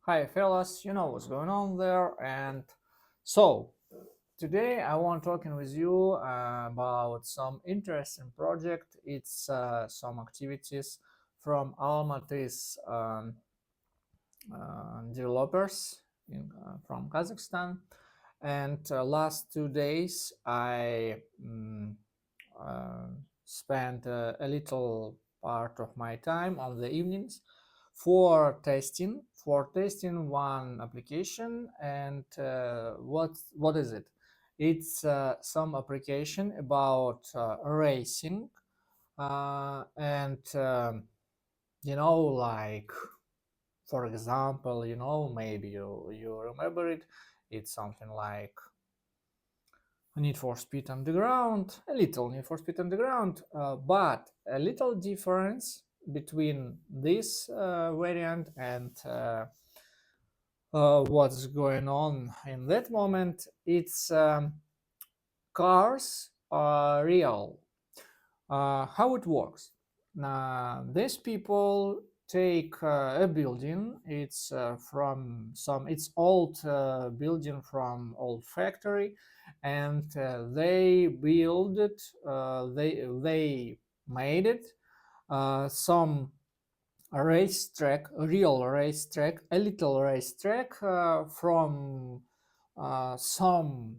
Hi, fellas, you know what's going on there. And so, today I want talking with you about some interesting project. It's some activities from Almaty's developers from Kazakhstan. And last 2 days I uh, spent a little part of my time on the evenings for testing one application. And what is it? It's some application about racing, and like, for example, maybe you remember it. It's something like Need for Speed Underground, a little Need for Speed Underground, but a little difference between this variant and what's going on in that moment. It's cars are real. How it works? These people take a building. It's old building from old factory, and they build it. They made it some racetrack, a real racetrack, a little racetrack from some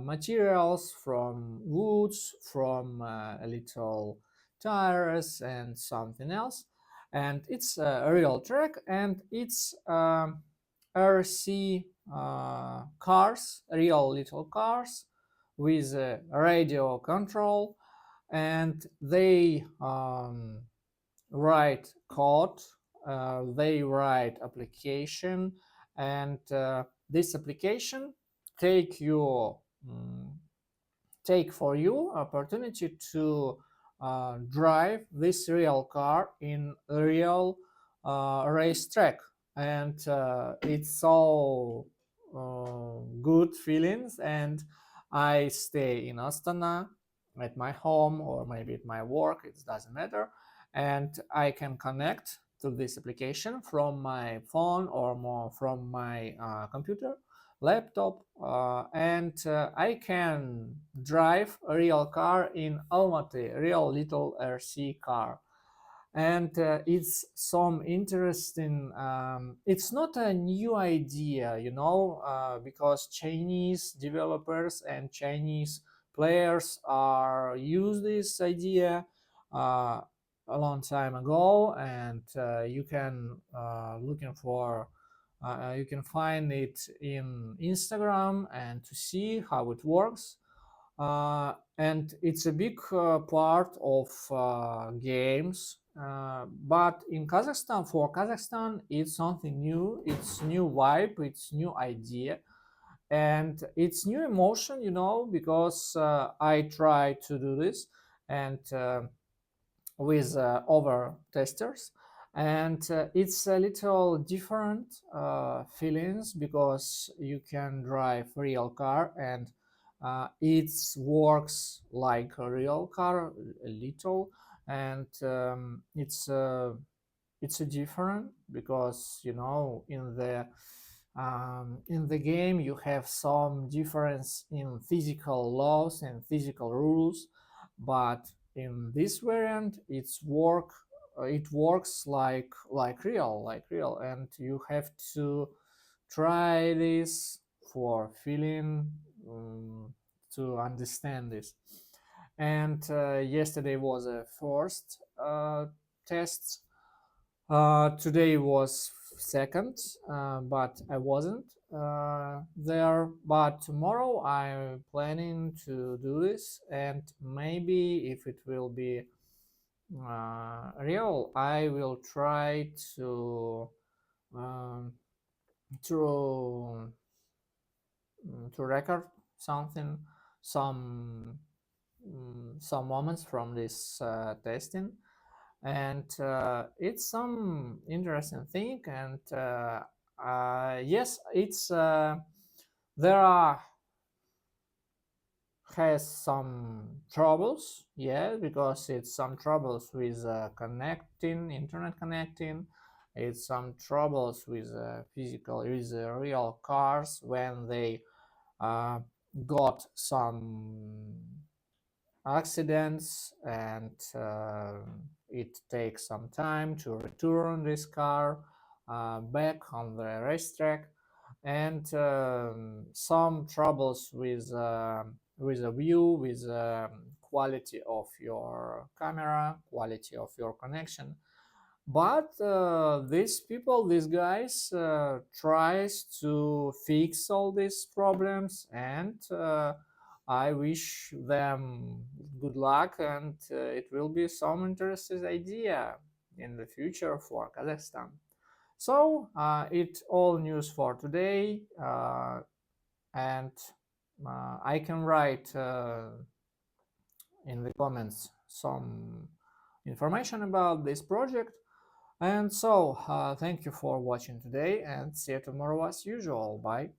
materials, from woods, from a little tires and something else. And it's a real track, and it's RC cars, real little cars with a radio control, and they write code, they write application, and this application take you mm, take for you opportunity to drive this real car in a real racetrack. And it's so good feelings. And I stay in Astana at my home, or maybe at my work, it doesn't matter, and I can connect to this application from my phone or more from my computer, laptop, and I can drive a real car in Almaty, real little RC car. And it's some interesting. It's not a new idea, because Chinese developers and Chinese players are use this idea uh, a long time ago, and you can find it in Instagram and to see how it works. And it's a big part of games. But in Kazakhstan, for Kazakhstan, it's something new. It's new vibe. It's new idea, and it's new emotion. Because I try to do this, and with other testers, and it's a little different feelings, because you can drive real car, and it works like a real car a little. And it's a different, because in the game you have some difference in physical laws and physical rules. But in this variant it works like real, and you have to try this for feeling, to understand this. And yesterday was a first test. Today was second, but I wasn't there. But tomorrow I'm planning to do this, and maybe if it will be real, I will try um, to to record something, some some moments from this testing. And it's some interesting thing. And yes, it's there are has some troubles, yeah, because it's some troubles with connecting internet connecting. it's some troubles with real cars when they uh, got some accidents, and it takes some time to return this car back on the racetrack, and some troubles with a view, with quality of your camera, quality of your connection. But these people, these guys, tries to fix all these problems, and I wish them good luck, and it will be some interesting idea in the future for Kazakhstan. So it's all news for today, and I can write in the comments some information about this project. And so, thank you for watching today, and see you tomorrow as usual. Bye.